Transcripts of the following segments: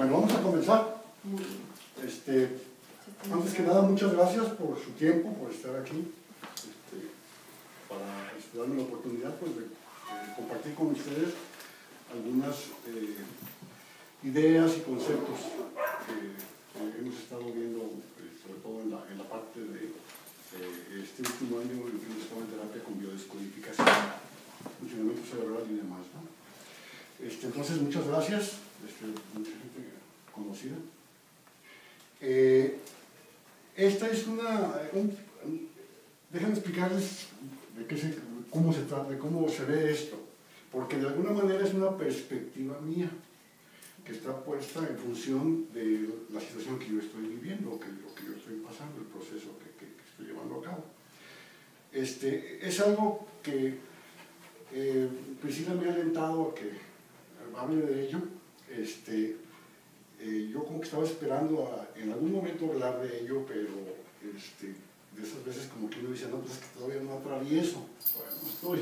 Bueno, vamos a comenzar. Antes que nada, muchas gracias por su tiempo, por estar aquí, para darme la oportunidad pues, de compartir con ustedes algunas ideas y conceptos que hemos estado viendo, sobre todo en la parte de este último año en que estaba en terapia con biodescodificación, funcionamiento cerebral y demás, ¿no? Entonces, muchas gracias, mucha gente conocida. Esta es déjenme explicarles cómo se trata, de cómo se ve esto, porque de alguna manera es una perspectiva mía que está puesta en función de la situación que yo estoy viviendo, lo que yo estoy pasando, el proceso que estoy llevando a cabo. Es algo que Priscila me ha alentado a que hable de ello. Yo como que estaba esperando en algún momento hablar de ello, pero de esas veces como que uno dice, no, pues es que todavía no atravieso, todavía no estoy.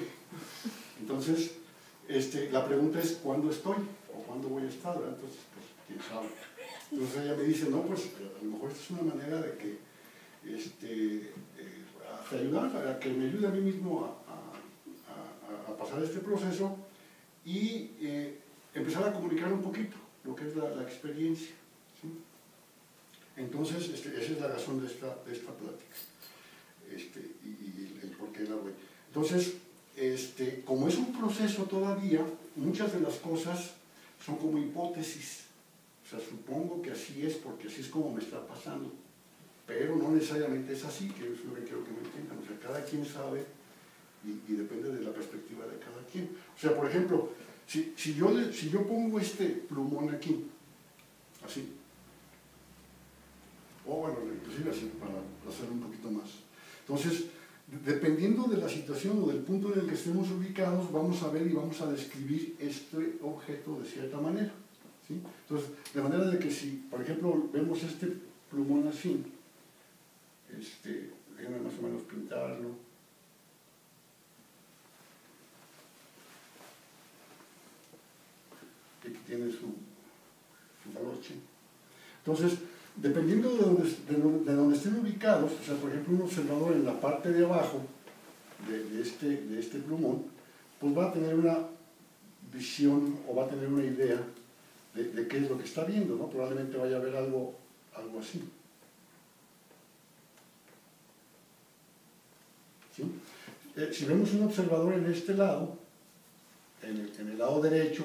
Entonces, la pregunta es, ¿cuándo estoy? ¿O cuándo voy a estar? ¿Verdad? Entonces, pues, quién sabe. Entonces ella me dice, no, pues a lo mejor esta es una manera de que, a que me ayude a mí mismo a pasar este proceso y empezar a comunicar un poquito lo que es la experiencia, ¿sí? Entonces, esa es la razón de esta plática, y el por qué la voy. Entonces, como es un proceso todavía, muchas de las cosas son como hipótesis. O sea, supongo que así es porque así es como me está pasando, pero no necesariamente es así, que es lo que quiero que me entiendan. O sea, cada quien sabe y depende de la perspectiva de cada quien. O sea, por ejemplo, si yo pongo este plumón aquí, así, o bueno, inclusive así, para hacerlo un poquito más. Entonces, dependiendo de la situación o del punto en el que estemos ubicados, vamos a ver y vamos a describir este objeto de cierta manera, ¿sí? Entonces, de manera de que si, por ejemplo, vemos este plumón así, déjenme más o menos pintarlo. Aquí tiene su broche. Entonces, dependiendo de donde estén ubicados, o sea, por ejemplo, un observador en la parte de abajo de este plumón, pues va a tener una visión o va a tener una idea de qué es lo que está viendo, ¿no? Probablemente vaya a ver algo así. ¿Sí? Si vemos un observador en este lado, en el lado derecho,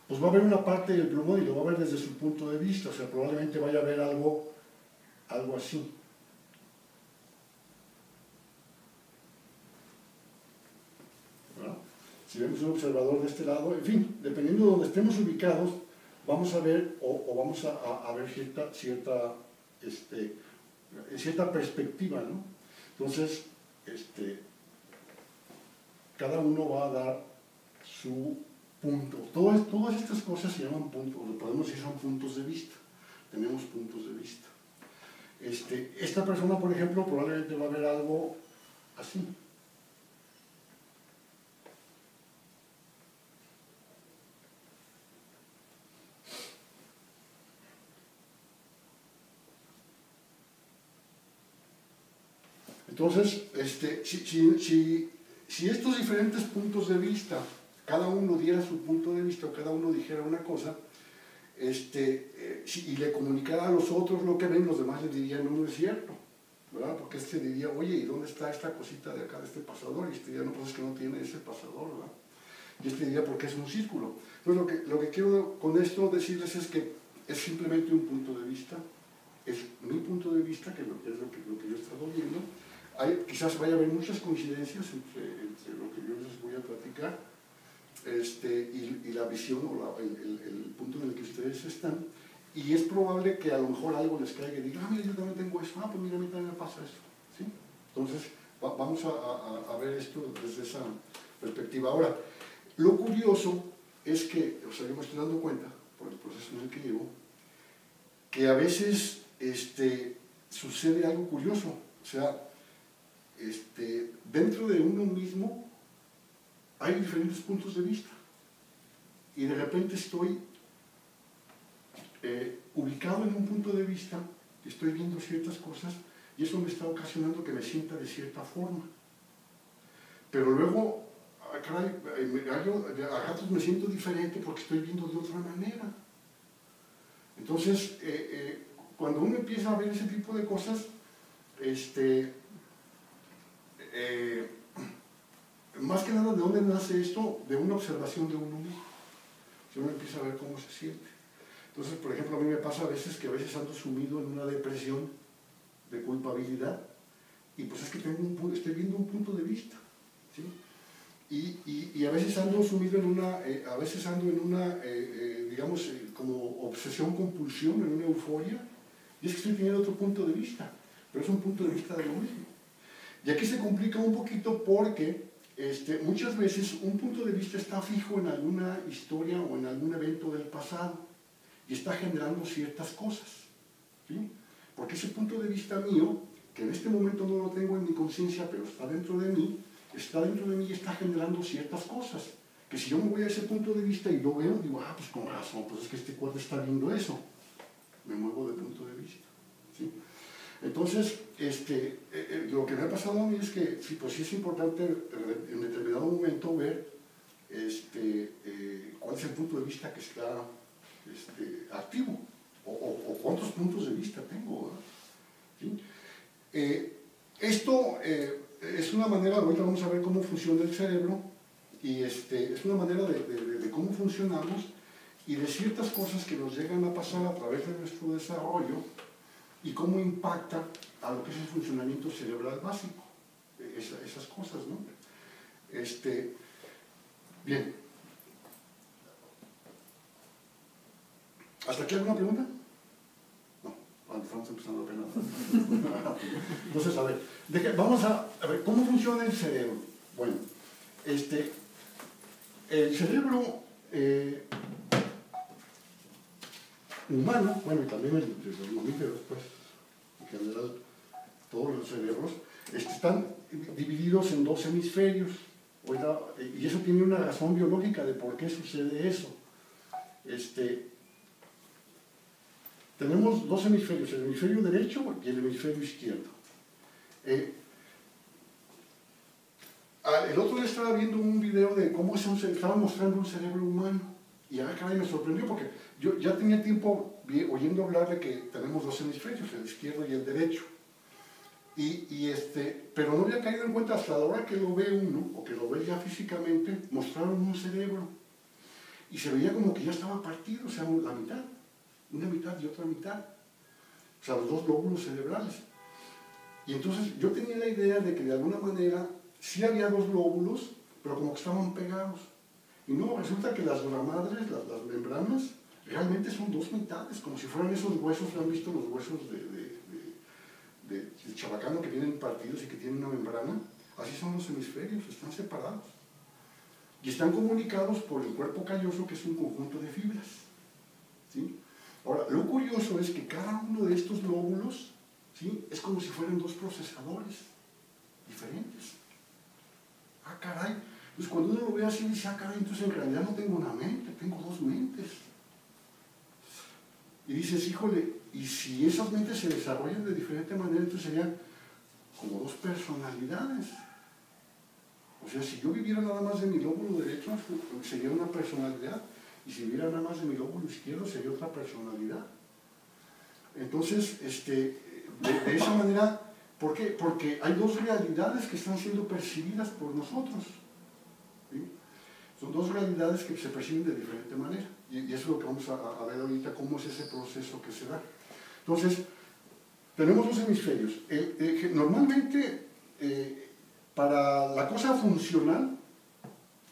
pues va a ver una parte del plumón y lo va a ver desde su punto de vista, o sea, probablemente vaya a ver algo así. ¿Verdad? Si vemos un observador de este lado, en fin, dependiendo de donde estemos ubicados, vamos a ver o vamos a ver cierta perspectiva, ¿no? Entonces, cada uno va a dar su punto. Todas estas cosas se llaman puntos, o podemos decir son puntos de vista. Tenemos puntos de vista. Esta persona, por ejemplo, probablemente va a ver algo así. Entonces, si estos diferentes puntos de vista, cada uno diera su punto de vista, o cada uno dijera una cosa, y le comunicara a los otros lo que ven, los demás le dirían, no es cierto, ¿verdad? Porque diría, oye, ¿y dónde está esta cosita de acá, de este pasador? Y diría, no, pues es que no tiene ese pasador, ¿verdad? Y diría, porque es un círculo. Entonces, lo que quiero con esto decirles es que es simplemente un punto de vista, es mi punto de vista, que es lo que yo he estado viendo. Quizás vaya a haber muchas coincidencias entre lo que yo les voy a platicar y la visión o el punto en el que ustedes están, y es probable que a lo mejor algo les caiga y diga, mira, yo también tengo eso, pues mira, a mí también me pasa eso, ¿sí? Entonces, vamos a ver esto desde esa perspectiva. Ahora, lo curioso es que, o sea, yo me estoy dando cuenta, por el proceso en el que llevo, que a veces sucede algo curioso, o sea, dentro de uno mismo hay diferentes puntos de vista y de repente estoy ubicado en un punto de vista, estoy viendo ciertas cosas y eso me está ocasionando que me sienta de cierta forma. Pero luego, caray, a ratos me siento diferente porque estoy viendo de otra manera. Entonces, cuando uno empieza a ver ese tipo de cosas, más que nada, ¿de dónde nace esto? De una observación de uno mismo. Si uno empieza a ver cómo se siente. Entonces, por ejemplo, a mí me pasa a veces que a veces ando sumido en una depresión de culpabilidad y pues es que estoy viendo un punto de vista, ¿sí? Y a veces ando sumido en una, digamos, como obsesión, compulsión, en una euforia, y es que estoy teniendo otro punto de vista, pero es un punto de vista de lo mismo. Y aquí se complica un poquito porque muchas veces un punto de vista está fijo en alguna historia o en algún evento del pasado y está generando ciertas cosas, ¿sí? Porque ese punto de vista mío, que en este momento no lo tengo en mi conciencia, pero está dentro de mí y está generando ciertas cosas. Que si yo me voy a ese punto de vista y lo veo, digo, pues con razón, pues es que este cuate está viendo eso. Me muevo de punto de vista, ¿sí? Entonces, lo que me ha pasado a mí es que pues sí es importante en determinado momento ver cuál es el punto de vista que está activo o cuántos puntos de vista tengo, ¿sí? Esto es una manera, ahorita vamos a ver cómo funciona el cerebro y es una manera de cómo funcionamos y de ciertas cosas que nos llegan a pasar a través de nuestro desarrollo y cómo impacta a lo que es el funcionamiento cerebral básico, esas cosas, ¿no? Bien. ¿Hasta aquí alguna pregunta? No, estamos empezando apenas. Entonces, a ver, vamos a ver, ¿cómo funciona el cerebro? Bueno, el cerebro humano, bueno, y también el de los mamíferos, pues, en general, todos los cerebros, están divididos en dos hemisferios, y eso tiene una razón biológica de por qué sucede eso. Tenemos dos hemisferios, el hemisferio derecho y el hemisferio izquierdo. El otro día estaba viendo un video de cómo estaba mostrando un cerebro humano y caray, me sorprendió porque yo ya tenía tiempo oyendo hablar de que tenemos dos hemisferios, el izquierdo y el derecho. Pero no había caído en cuenta hasta la hora que lo ve uno, o que lo ve ya físicamente, mostraron un cerebro. Y se veía como que ya estaba partido, o sea, la mitad, una mitad y otra mitad. O sea, los dos lóbulos cerebrales. Y entonces yo tenía la idea de que de alguna manera sí había dos lóbulos, pero como que estaban pegados. Y no, resulta que las gramadres, las membranas, realmente son dos mitades, como si fueran esos huesos, ¿han visto los huesos del chabacano que vienen partidos y que tienen una membrana? Así son los hemisferios, están separados. Y están comunicados por el cuerpo calloso, que es un conjunto de fibras, ¿sí? Ahora, lo curioso es que cada uno de estos lóbulos, ¿sí?, es como si fueran dos procesadores diferentes. Caray. Entonces, cuando uno lo ve así, dice, caray, entonces en realidad no tengo una mente, tengo dos mentes. Y dices, híjole, y si esas mentes se desarrollan de diferente manera, entonces serían como dos personalidades. O sea, si yo viviera nada más de mi lóbulo derecho, sería una personalidad, y si viviera nada más de mi lóbulo izquierdo, sería otra personalidad. Entonces, de esa manera, ¿por qué? Porque hay dos realidades que están siendo percibidas por nosotros, ¿sí? Son dos realidades que se perciben de diferente manera, y eso es lo que vamos a ver ahorita, cómo es ese proceso que se da. Entonces, tenemos dos hemisferios. Normalmente, para la cosa funcional,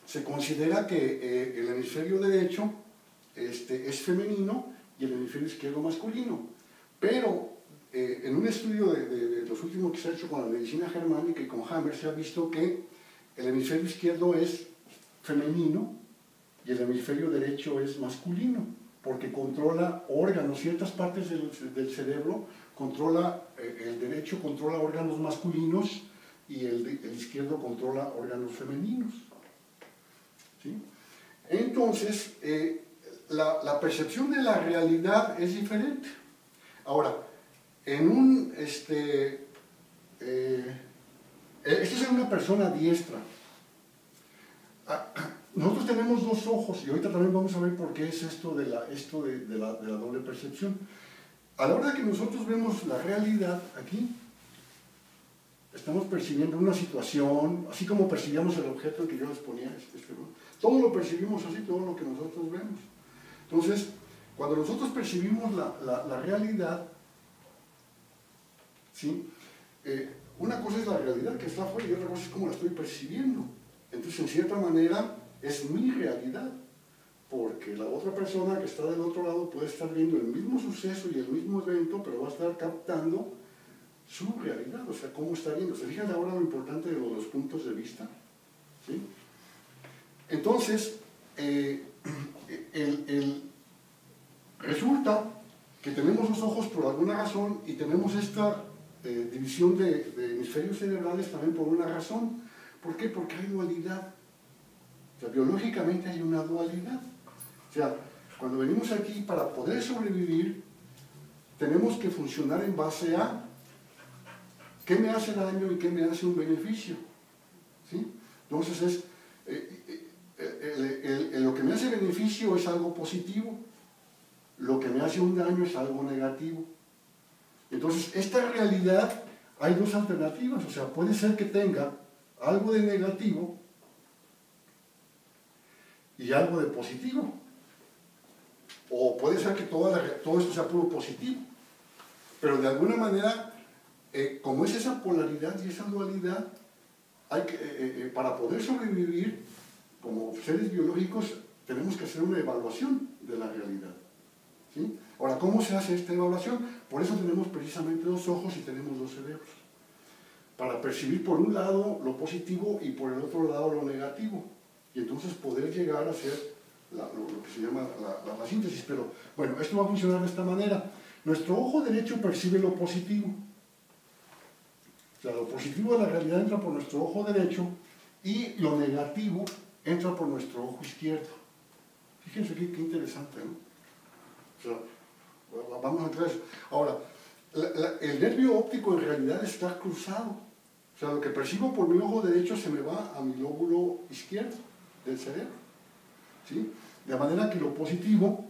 se considera que el hemisferio derecho es femenino y el hemisferio izquierdo masculino. Pero en un estudio de los últimos que se ha hecho con la medicina germánica y con Hammer, se ha visto que el hemisferio izquierdo es femenino y el hemisferio derecho es masculino, porque controla órganos, ciertas partes del cerebro, el derecho controla órganos masculinos y el izquierdo controla órganos femeninos, ¿sí? Entonces, la percepción de la realidad es diferente. Ahora, en un, esto es en una persona diestra. Nosotros tenemos dos ojos, y ahorita también vamos a ver por qué es esto de la doble percepción. A la hora que nosotros vemos la realidad aquí, estamos percibiendo una situación, así como percibíamos el objeto que yo les ponía, todo lo percibimos así, todo lo que nosotros vemos. Entonces, cuando nosotros percibimos la realidad, ¿sí? Una cosa es la realidad que está afuera y otra cosa es cómo la estoy percibiendo. Entonces, en cierta manera, es mi realidad, porque la otra persona que está del otro lado puede estar viendo el mismo suceso y el mismo evento, pero va a estar captando su realidad, o sea, cómo está viendo. ¿Se fijan ahora lo importante de los puntos de vista? ¿Sí? Entonces, resulta que tenemos los ojos por alguna razón y tenemos esta división de hemisferios cerebrales también por una razón. ¿Por qué? Porque hay dualidad. O sea, biológicamente hay una dualidad. O sea, cuando venimos aquí para poder sobrevivir, tenemos que funcionar en base a qué me hace daño y qué me hace un beneficio. ¿Sí? Entonces, lo que me hace beneficio es algo positivo, lo que me hace un daño es algo negativo. Entonces, esta realidad, hay dos alternativas. O sea, puede ser que tenga algo de negativo y algo de positivo. O puede ser que todo esto sea puro positivo. Pero de alguna manera, como es esa polaridad y esa dualidad, para poder sobrevivir como seres biológicos, tenemos que hacer una evaluación de la realidad. ¿Sí? Ahora, ¿cómo se hace esta evaluación? Por eso tenemos precisamente dos ojos y tenemos dos cerebros. Para percibir por un lado lo positivo y por el otro lado lo negativo. Y entonces poder llegar a hacer lo que se llama la síntesis. Pero bueno, esto va a funcionar de esta manera. Nuestro ojo derecho percibe lo positivo. O sea, lo positivo de la realidad entra por nuestro ojo derecho y lo negativo entra por nuestro ojo izquierdo. Fíjense qué interesante, ¿no? O sea, vamos a entrar a eso. Ahora, el nervio óptico en realidad está cruzado. O sea, lo que percibo por mi ojo derecho se me va a mi lóbulo izquierdo del cerebro. ¿Sí? De manera que lo positivo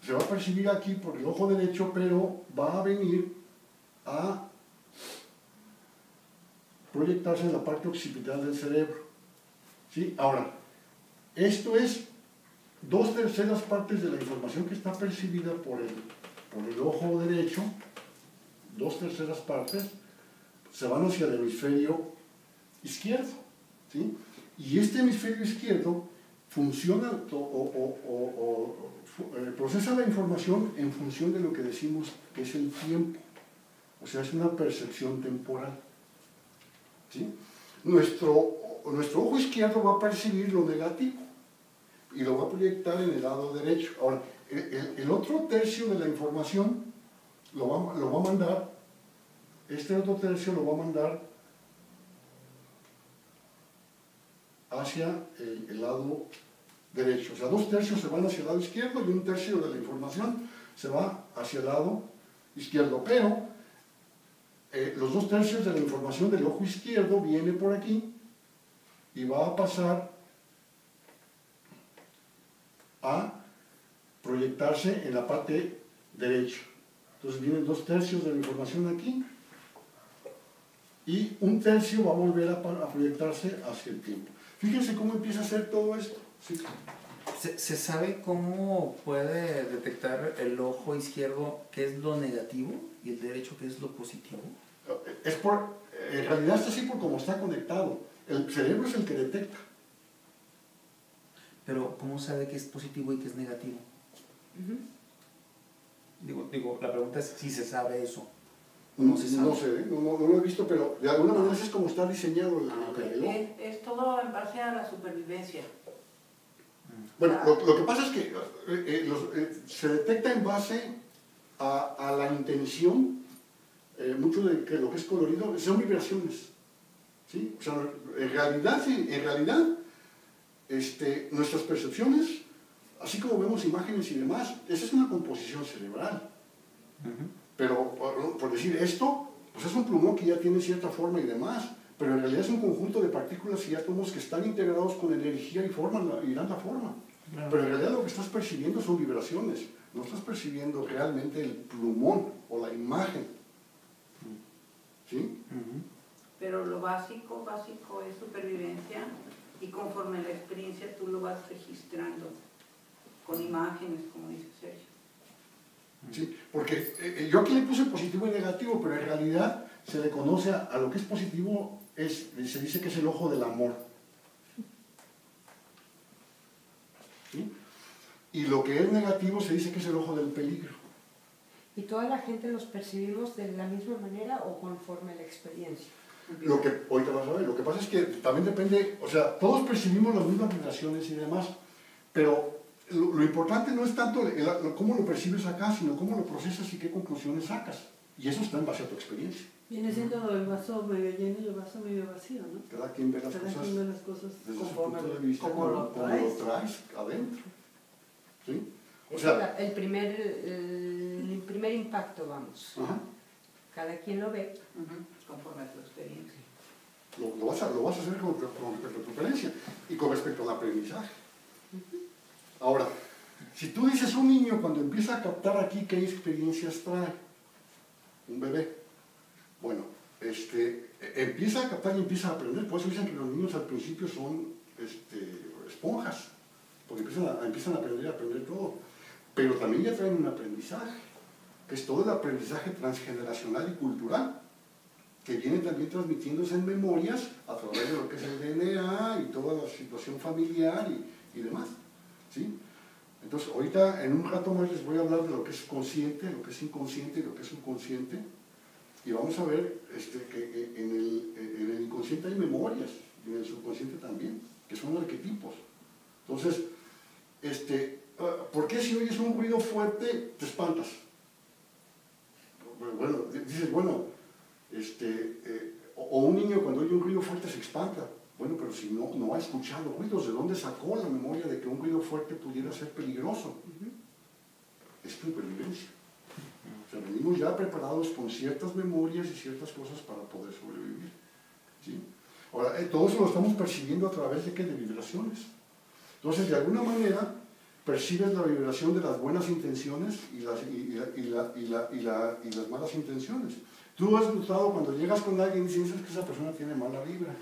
se va a percibir aquí por el ojo derecho, pero va a venir a proyectarse en la parte occipital del cerebro. ¿Sí? Ahora, esto es 2/3 partes de la información que está percibida por el ojo derecho, 2/3 partes, se van hacia el hemisferio izquierdo. ¿Sí? Y este hemisferio izquierdo funciona procesa la información en función de lo que decimos que es el tiempo. O sea, es una percepción temporal. ¿Sí? Nuestro ojo izquierdo va a percibir lo negativo y lo va a proyectar en el lado derecho. Ahora, el otro tercio de la información lo va a mandar, este otro tercio lo va a mandar hacia el lado derecho. O sea, 2/3 se van hacia el lado izquierdo y 1/3 de la información se va hacia el lado izquierdo. Pero los 2/3 de la información del ojo izquierdo viene por aquí y va a pasar a proyectarse en la parte derecha. Entonces vienen 2/3 de la información aquí y 1/3 va a volver a proyectarse hacia el tiempo. Fíjense cómo empieza a hacer todo esto. Sí. ¿Se sabe cómo puede detectar el ojo izquierdo qué es lo negativo y el derecho qué es lo positivo? En realidad está así por cómo está conectado. El cerebro es el que detecta. Pero, ¿cómo sabe qué es positivo y qué es negativo? Digo, la pregunta es si se sabe eso. No se sabe. No sé, no lo he visto, pero de alguna manera es como está diseñado el ojo. Es todo en base a la supervivencia. Bueno, lo que pasa es que se detecta en base a la intención, mucho de que lo que es colorido son vibraciones. ¿Sí? O sea, en realidad nuestras percepciones así como vemos imágenes y demás, esa es una composición cerebral. Pero, por decir esto, pues es un plumón que ya tiene cierta forma y demás, pero en realidad es un conjunto de partículas y átomos que están integrados con energía y dan la forma. Claro. Pero en realidad lo que estás percibiendo son vibraciones, no estás percibiendo realmente el plumón o la imagen. ¿Sí? Pero lo básico es supervivencia y conforme la experiencia tú lo vas registrando con imágenes, como dice Sergio. Sí, porque yo aquí le puse positivo y negativo, pero en realidad se le conoce a lo que es positivo, se dice que es el ojo del amor. ¿Sí? Y lo que es negativo se dice que es el ojo del peligro. ¿Y toda la gente los percibimos de la misma manera o conforme la experiencia? Lo que ahorita vas a ver, lo que pasa es que también depende, o sea, todos percibimos las mismas vibraciones y demás, pero lo importante no es tanto cómo lo percibes acá, sino cómo lo procesas y qué conclusiones sacas. Y eso está en base a tu experiencia. Viene siendo el vaso medio lleno y el vaso medio vacío, ¿no? Cada quien ve las Cada cosas quien ve las cosas desde su conforme punto de vista, como lo como lo traes adentro. ¿Sí? O Es sea, el primer impacto, vamos. ajá, Cada quien lo ve. Conforme a tu experiencia. lo vas a hacer con respecto a tu experiencia y con respecto al aprendizaje. Ahora, si tú dices un niño cuando empieza a captar aquí qué experiencias trae, un bebé, bueno, empieza a captar y empieza a aprender. Por eso dicen que los niños al principio son esponjas, porque empiezan a aprender todo. Pero también ya traen un aprendizaje, que es todo el aprendizaje transgeneracional y cultural, que viene también transmitiéndose en memorias a través de lo que es el DNA y toda la situación familiar y demás. ¿Sí? Entonces, ahorita en un rato más les voy a hablar de lo que es consciente, lo que es inconsciente y lo que es subconsciente. Y vamos a ver que en el inconsciente hay memorias, y en el subconsciente también, que son arquetipos. Entonces, ¿por qué si oyes un ruido fuerte te espantas? Bueno, dices, bueno, o un niño cuando oye un ruido fuerte se espanta. Bueno, pero si no ha escuchado ruidos, ¿de dónde sacó la memoria de que un ruido fuerte pudiera ser peligroso? Es supervivencia. O sea, venimos ya preparados con ciertas memorias y ciertas cosas para poder sobrevivir. ¿Sí? Ahora, todo eso lo estamos percibiendo a través de vibraciones. Entonces, de alguna manera, percibes la vibración de las buenas intenciones y las malas intenciones. Tú has notado cuando llegas con alguien y dices que esa persona tiene mala vibra.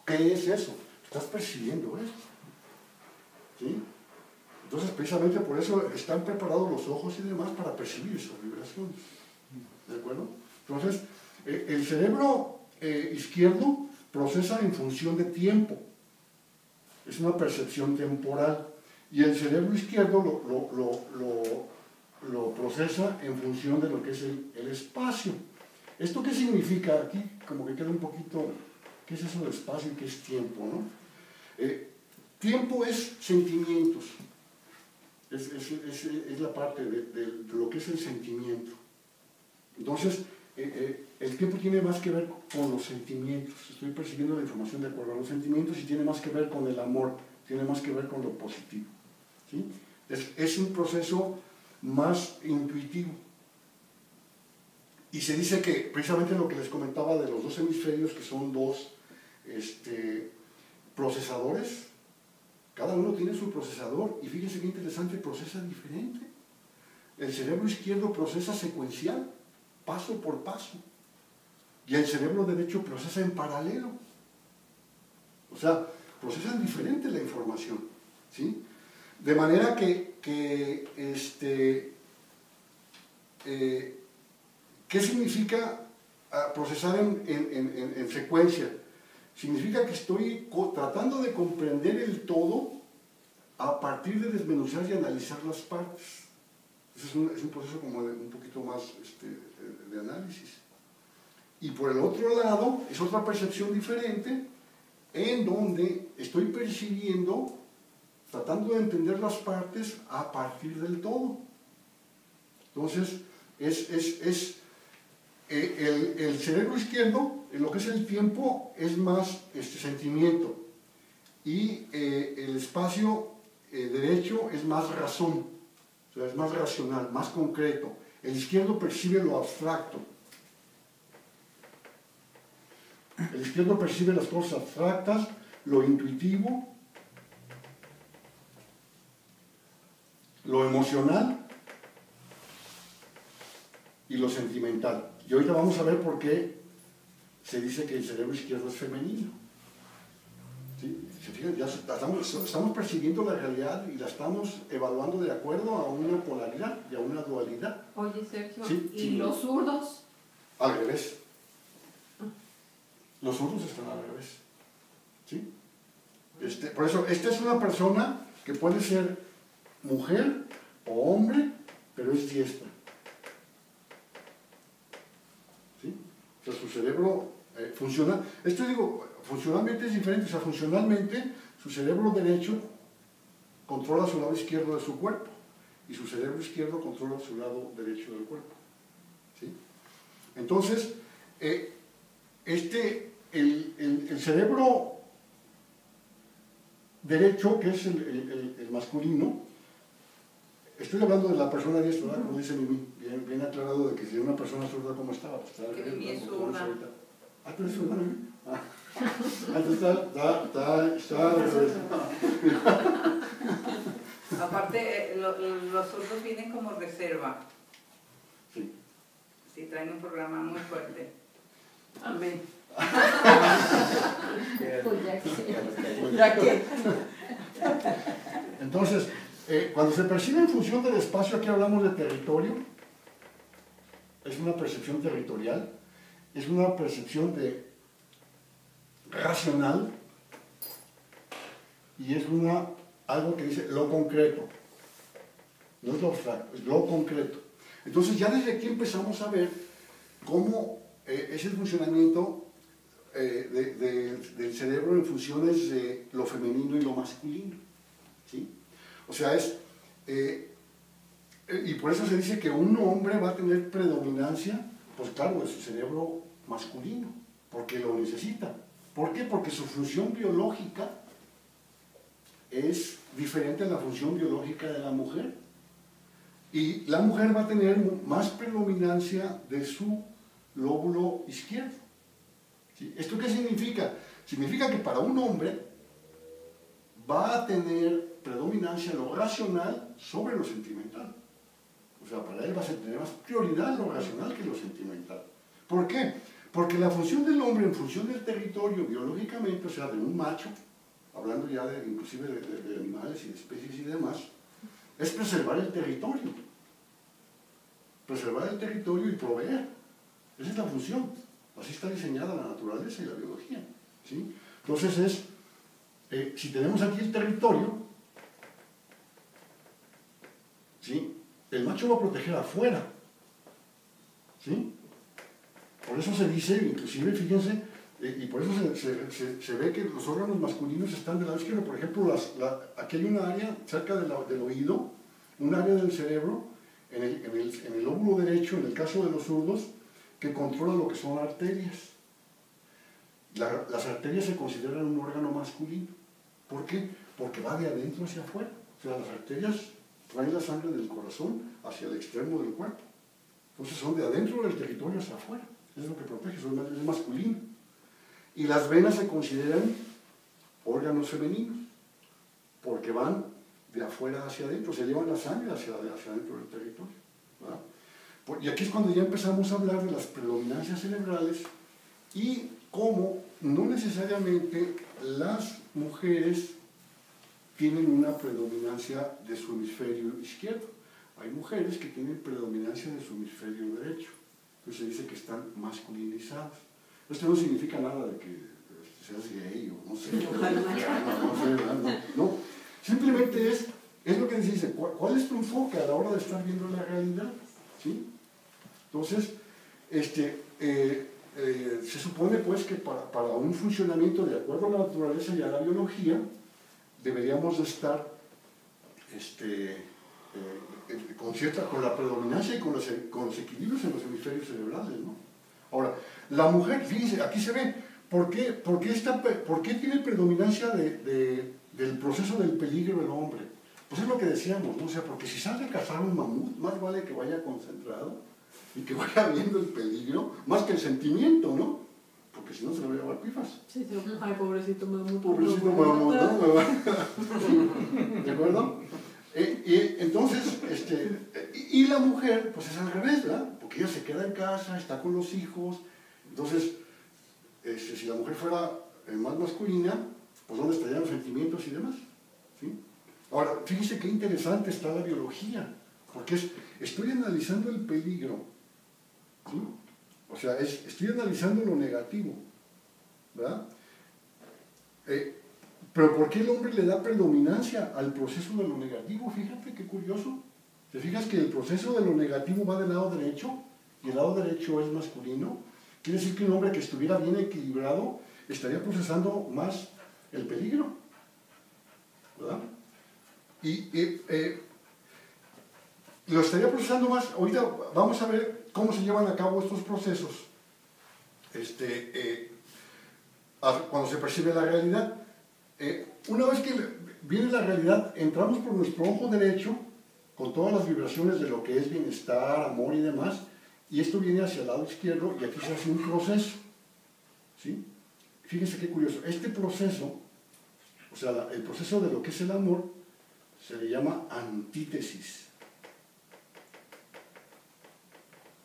¿Qué es eso? Estás percibiendo eso. ¿Sí? Entonces, precisamente por eso están preparados los ojos y demás para percibir esas vibraciones. ¿De acuerdo? Entonces, el cerebro izquierdo procesa en función de tiempo. Es una percepción temporal. Y el cerebro izquierdo lo procesa en función de lo que es el espacio. ¿Esto qué significa? Aquí como que queda un poquito... ¿Qué es eso de espacio y qué es tiempo? ¿No? Tiempo es sentimientos. Es la parte de lo que es el sentimiento. Entonces, el tiempo tiene más que ver con los sentimientos. Estoy percibiendo la información de acuerdo a los sentimientos y tiene más que ver con el amor, tiene más que ver con lo positivo. ¿Sí? Es un proceso más intuitivo. Y se dice que, precisamente lo que les comentaba de los dos hemisferios, que son dos procesadores, cada uno tiene su procesador, y fíjense qué interesante, procesa diferente. El cerebro izquierdo procesa secuencial, paso por paso, y el cerebro derecho procesa en paralelo. O sea, procesan diferente la información, ¿sí? De manera ¿qué significa procesar en secuencia? Significa que estoy tratando de comprender el todo a partir de desmenuzar y analizar las partes. Es un proceso como un poquito más de análisis. Y por el otro lado, es otra percepción diferente, en donde estoy percibiendo, tratando de entender las partes a partir del todo. Entonces, el cerebro izquierdo, en lo que es el tiempo, es más sentimiento. Y el espacio derecho es más razón, o sea, es más racional, más concreto. El izquierdo percibe lo abstracto. El izquierdo percibe las cosas abstractas, lo intuitivo, lo emocional y lo sentimental. Y ahorita vamos a ver por qué se dice que el cerebro izquierdo es femenino. ¿Sí? ¿Se fijan? Ya estamos percibiendo la realidad y la estamos evaluando de acuerdo a una polaridad y a una dualidad. Oye, Sergio, Sí, ¿y sí. los zurdos? Al revés. Los zurdos están al revés. ¿Sí? Por eso, esta es una persona que puede ser mujer o hombre, pero es diestra. ¿Sí? O sea, su cerebro funciona. Esto digo, funcionalmente es diferente. O sea, funcionalmente su cerebro derecho controla su lado izquierdo de su cuerpo y su cerebro izquierdo controla su lado derecho del cuerpo. ¿Sí? Entonces, el cerebro derecho, que es el masculino, estoy hablando de la persona diestra, ¿verdad? Como dice Mimi, bien aclarado de que si una persona zurda, ¿cómo estaba? Pues estaba Que Mimi es como tú ves zurda. ahorita. Ah, ¿tú eres zurda, Mimi? Ah. Entonces está al revés. Aparte, los zurdos vienen como reserva. Sí. Sí, traen un programa muy fuerte. Amén. Pues ya que. ¿Ya qué? Entonces, cuando se percibe en función del espacio, aquí hablamos de territorio, es una percepción territorial, es una percepción de racional y es algo que dice lo concreto, no es lo abstracto, es lo concreto. Entonces ya desde aquí empezamos a ver cómo es el funcionamiento del cerebro en funciones de lo femenino y lo masculino. ¿Sí? O sea, y por eso se dice que un hombre va a tener predominancia, pues claro, de su cerebro masculino, porque lo necesita. ¿Por qué? Porque su función biológica es diferente a la función biológica de la mujer. Y la mujer va a tener más predominancia de su lóbulo izquierdo. ¿Sí? ¿Esto qué significa? Significa que para un hombre va a tener predominancia lo racional sobre lo sentimental. O sea, para él va a tener más prioridad lo racional que lo sentimental. ¿Por qué? Porque la función del hombre en función del territorio biológicamente, o sea, de un macho, hablando ya inclusive de animales y de especies y demás, es preservar el territorio. Preservar el territorio y proveer. Esa es la función. Así está diseñada la naturaleza y la biología. ¿Sí? Entonces si tenemos aquí el territorio, ¿sí? El macho va a proteger afuera. ¿Sí? Por eso se dice, inclusive, fíjense, y por eso se ve que los órganos masculinos están del lado izquierdo. Por ejemplo, aquí hay una área cerca del oído, un área del cerebro, en el lóbulo derecho, en el caso de los zurdos, que controla lo que son arterias. Las arterias se consideran un órgano masculino. ¿Por qué? Porque va de adentro hacia afuera. O sea, las arterias traen la sangre del corazón hacia el extremo del cuerpo. Entonces son de adentro del territorio hacia afuera. Es lo que protege, es masculino. Y las venas se consideran órganos femeninos, porque van de afuera hacia adentro, se llevan la sangre hacia adentro del territorio. ¿Verdad? Y aquí es cuando ya empezamos a hablar de las predominancias cerebrales y cómo no necesariamente las mujeres tienen una predominancia de su hemisferio izquierdo. Hay mujeres que tienen predominancia de su hemisferio derecho. Entonces se dice que están masculinizadas. Esto no significa nada de que seas gay o no sé. No. Simplemente es lo que dice, ¿cuál es tu enfoque a la hora de estar viendo la realidad? ¿Sí? Entonces, se supone pues que para un funcionamiento de acuerdo a la naturaleza y a la biología, deberíamos de estar con la predominancia y con los equilibrios en los hemisferios cerebrales, ¿no? Ahora, la mujer, fíjense, aquí se ve, ¿por qué tiene predominancia del proceso del peligro el hombre? Pues es lo que decíamos, ¿no? O sea, porque si sale a cazar un mamut, más vale que vaya concentrado y que vaya viendo el peligro, más que el sentimiento, ¿no? Porque si no se lo voy a llevar pifas. Sí, sí. Ay, pobrecito mamut. Pobrecito mamut, ¿no? ¿De acuerdo? Entonces, y la mujer, pues es al revés, ¿verdad? Porque ella se queda en casa, está con los hijos. Entonces, si la mujer fuera más masculina, pues ¿dónde estarían los sentimientos y demás? ¿Sí? Ahora, fíjense qué interesante está la biología, porque estoy analizando el peligro, ¿sí? O sea, estoy analizando lo negativo, ¿verdad? Pero ¿por qué el hombre le da predominancia al proceso de lo negativo? Fíjate qué curioso. ¿Te fijas que el proceso de lo negativo va del lado derecho y el lado derecho es masculino? Quiere decir que un hombre que estuviera bien equilibrado estaría procesando más el peligro, ¿verdad? Y lo estaría procesando más. Ahorita vamos a ver cómo se llevan a cabo estos procesos cuando se percibe la realidad. Una vez que viene la realidad, entramos por nuestro ojo derecho con todas las vibraciones de lo que es bienestar, amor y demás, y esto viene hacia el lado izquierdo y aquí se hace un proceso, ¿sí? Fíjense qué curioso, este proceso, o sea, el proceso de lo que es el amor, se le llama antítesis.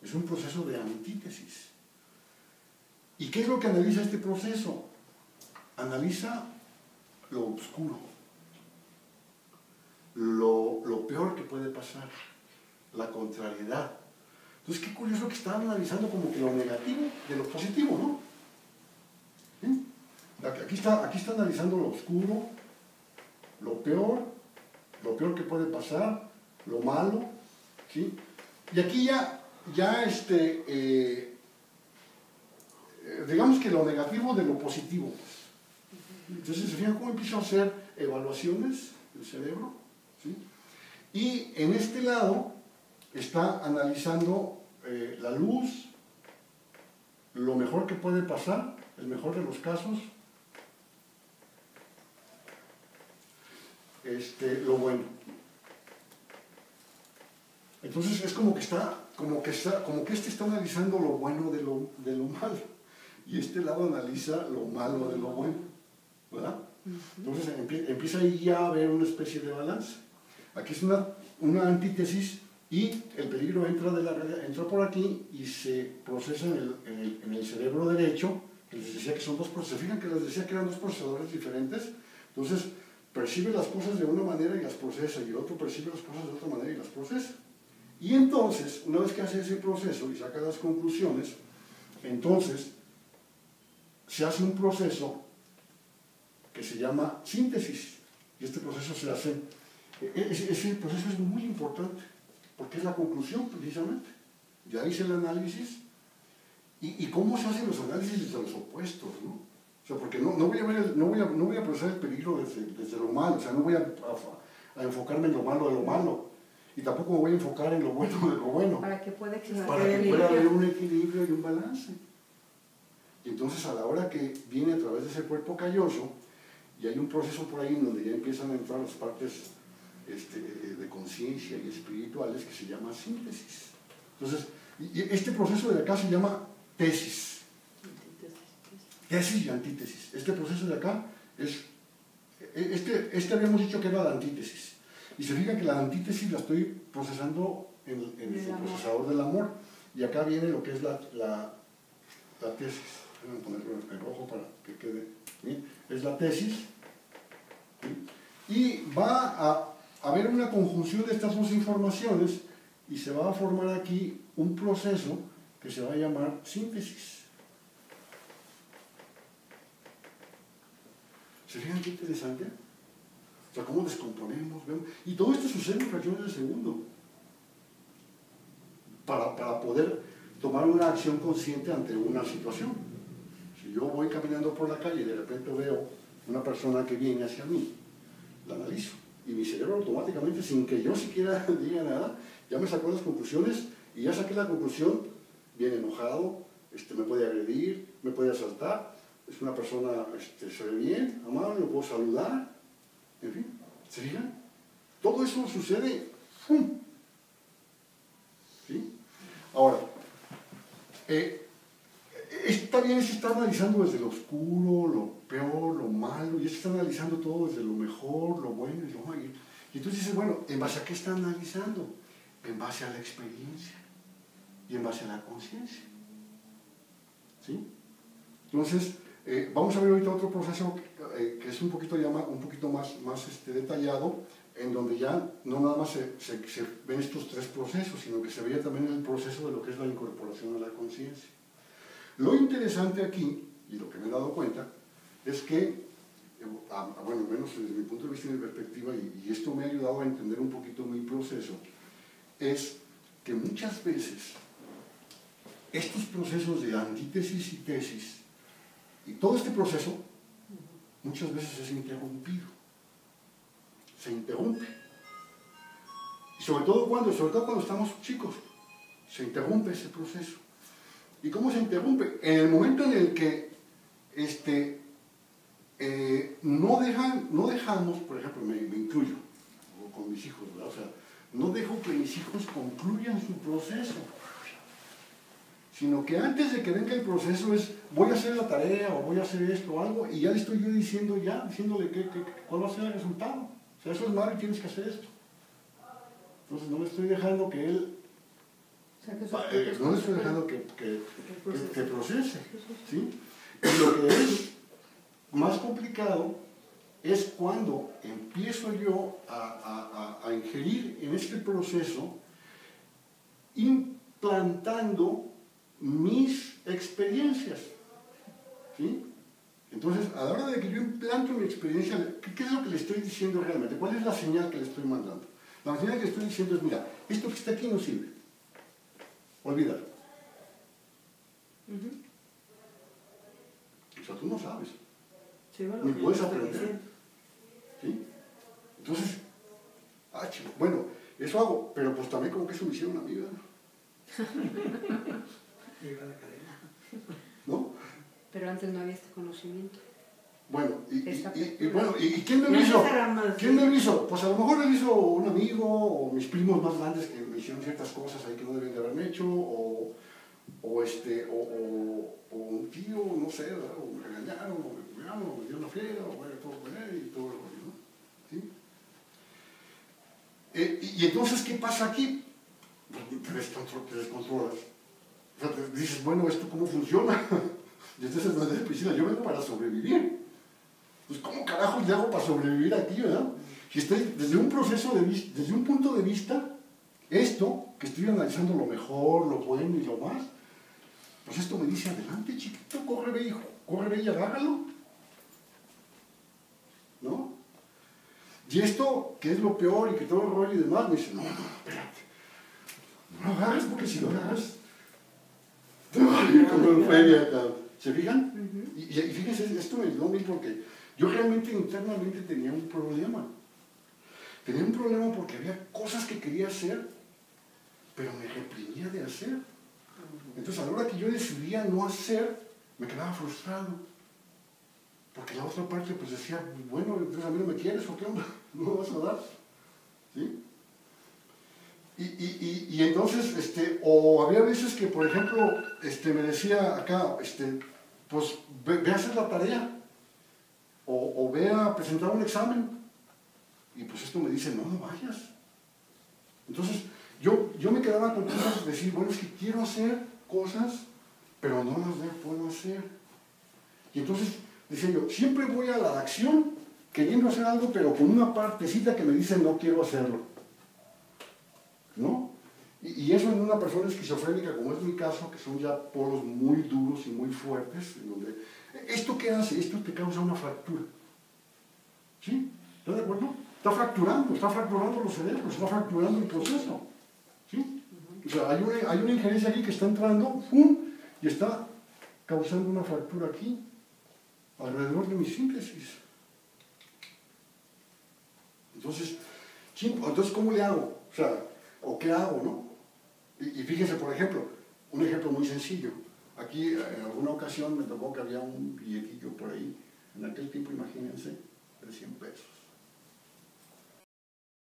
Es un proceso de antítesis. ¿Y qué es lo que analiza este proceso? Analiza lo oscuro, lo peor que puede pasar, la contrariedad. Entonces, qué curioso que está analizando como que lo negativo de lo positivo, ¿no? ¿Sí? Aquí está analizando lo oscuro, lo peor que puede pasar, lo malo, ¿sí? Y aquí digamos que lo negativo de lo positivo. Entonces, ¿se fijan cómo empiezo a hacer evaluaciones del cerebro? ¿Sí? Y en este lado está analizando la luz, lo mejor que puede pasar, el mejor de los casos, lo bueno. Entonces es como que este está analizando lo bueno de lo malo, y este lado analiza lo malo de lo bueno, ¿verdad? Entonces empieza ahí ya a haber una especie de balance. Aquí es una antítesis y el peligro entra por aquí y se procesa en el cerebro derecho, que les decía que son dos procesos. ¿Se fijan que les decía que eran dos procesadores diferentes? Entonces percibe las cosas de una manera y las procesa, y el otro percibe las cosas de otra manera y las procesa. Y entonces, una vez que hace ese proceso y saca las conclusiones, entonces se hace un proceso que se llama síntesis. Y este proceso se hace, ese proceso es muy importante, porque es la conclusión precisamente. De ahí es el análisis. ¿Y cómo se hacen los análisis de los opuestos, ¿no? O sea, porque no voy a procesar el peligro desde lo malo, o sea, no voy a enfocarme en lo malo de lo malo. Y tampoco me voy a enfocar en lo bueno de lo bueno. Para que pueda existir Para que pueda haber un equilibrio y un balance. Y entonces a la hora que viene a través de ese cuerpo calloso, y hay un proceso por ahí en donde ya empiezan a entrar las partes de conciencia y espirituales, que se llama síntesis. Entonces, y este proceso de acá se llama tesis. Tesis y antítesis. Este proceso de acá es, habíamos dicho que era la antítesis. Y se fija que la antítesis la estoy procesando en el procesador del amor. Y acá viene lo que es la tesis. Voy a ponerlo en rojo para que quede bien. Es la tesis. ¿Sí? Y va a haber una conjunción de estas dos informaciones y se va a formar aquí un proceso que se va a llamar síntesis. ¿Se fijan qué interesante? O sea, cómo descomponemos, vemos. Y todo esto sucede en fracciones de segundo. Para poder tomar una acción consciente ante una situación. Si yo voy caminando por la calle y de repente veo una persona que viene hacia mí, la analizo. Y mi cerebro automáticamente, sin que yo siquiera diga nada, ya me sacó las conclusiones y ya saqué la conclusión, viene enojado, me puede agredir, me puede asaltar, es una persona, se ve bien, amable, lo puedo saludar. En fin, ¿se fijan? Todo eso sucede. ¡Fum! ¿Sí? Ahora, está bien se está analizando desde lo oscuro, lo peor, lo malo, y se está analizando todo desde lo mejor, lo bueno y lo malo. Y entonces dices, bueno, ¿en base a qué está analizando? En base a la experiencia y en base a la conciencia. ¿Sí? Entonces, vamos a ver ahorita otro proceso que es un poquito más detallado, en donde ya no nada más se ven estos tres procesos, sino que se veía también el proceso de lo que es la incorporación a la conciencia. Lo interesante aquí, y lo que me he dado cuenta, es que, bueno, al menos desde mi punto de vista y mi perspectiva, y esto me ha ayudado a entender un poquito mi proceso, es que muchas veces estos procesos de antítesis y tesis, y todo este proceso, muchas veces es interrumpido. Se interrumpe. Y sobre todo cuando estamos chicos, se interrumpe ese proceso. ¿Y cómo se interrumpe? En el momento en el que no dejamos, por ejemplo, me incluyo, o con mis hijos, ¿verdad? O sea, no dejo que mis hijos concluyan su proceso, sino que antes de que venga el proceso es, voy a hacer la tarea, o voy a hacer esto o algo, y ya le estoy yo diciéndole cuál va a ser el resultado. O sea, eso es malo y tienes que hacer esto. Entonces no le estoy dejando que él, no le estoy dejando que procese. ¿Sí? Y lo que es más complicado es cuando empiezo yo a ingerir en este proceso, implantando mis experiencias. ¿Sí? Entonces, a la hora de que yo implanto mi experiencia, ¿qué es lo que le estoy diciendo realmente? ¿Cuál es la señal que le estoy mandando? La señal que le estoy diciendo es, mira, esto que está aquí no sirve. Olvídalo. O sea, tú no sabes. Sí, bueno, Ni que puedes yo estoy aprender. diciendo. ¿Sí? Entonces, chico, bueno, eso hago, pero pues también como que eso me hicieron a mí, ¿verdad? ¿No? Pero antes no había este conocimiento. Bueno, ¿y quién me Ya hizo? será más, ¿Quién me hizo? Pues a lo mejor me hizo un amigo o mis primos más grandes que me hicieron ciertas cosas ahí que no deben de haberme hecho, o un tío, no sé, ¿verdad? O me regañaron, o me cuidaron, o me dieron una friega, o bueno, todo con él y todo el rollo, ¿no? ¿Sí? Y entonces, ¿qué pasa aquí? Te descontrolas. O sea, te dices, bueno, ¿esto cómo funciona? Y entonces no es piscina, yo vengo para sobrevivir. Pues, ¿cómo carajos le hago para sobrevivir aquí, verdad? Si estoy desde un proceso desde un punto de vista, esto, que estoy analizando lo mejor, lo bueno y lo más, pues esto me dice, adelante, chiquito, corre, ve y agárralo. ¿No? Y esto, que es lo peor y que todo el rollo y demás, me dice, no, espérate. No lo agarres porque si lo agarras, te va a ir como en feria acá. ¿Se fijan? Y fíjense, esto me ayudó a mí porque yo realmente internamente tenía un problema. Tenía un problema porque había cosas que quería hacer, pero me reprimía de hacer. Entonces, a la hora que yo decidía no hacer, me quedaba frustrado. Porque la otra parte pues decía, bueno, entonces a mí no me quieres, ¿o qué onda? ¿No me vas a dar? ¿Sí? Y entonces, o había veces que, por ejemplo, me decía acá, pues ve a hacer la tarea, o ve a presentar un examen, y pues esto me dice, no vayas. Entonces, yo me quedaba con cosas de decir, bueno, es que quiero hacer cosas, pero no las puedo hacer. Y entonces, decía yo, siempre voy a la acción queriendo hacer algo, pero con una partecita que me dice, no quiero hacerlo. ¿No? Y eso en una persona esquizofrénica, como es mi caso, que son ya polos muy duros y muy fuertes, en donde, ¿esto qué hace? Esto te causa una fractura. ¿Sí? ¿Estás de acuerdo? Está fracturando los cerebros, está fracturando el proceso. ¿Sí? O sea, hay una injerencia aquí que está entrando, ¡pum!, y está causando una fractura aquí, alrededor de mi síntesis. Entonces, ¿cómo le hago? O sea, ¿o qué hago, no? Y fíjense, por ejemplo, un ejemplo muy sencillo. Aquí, en alguna ocasión, me tocó que había un billetillo por ahí. En aquel tiempo, imagínense, de 100 pesos.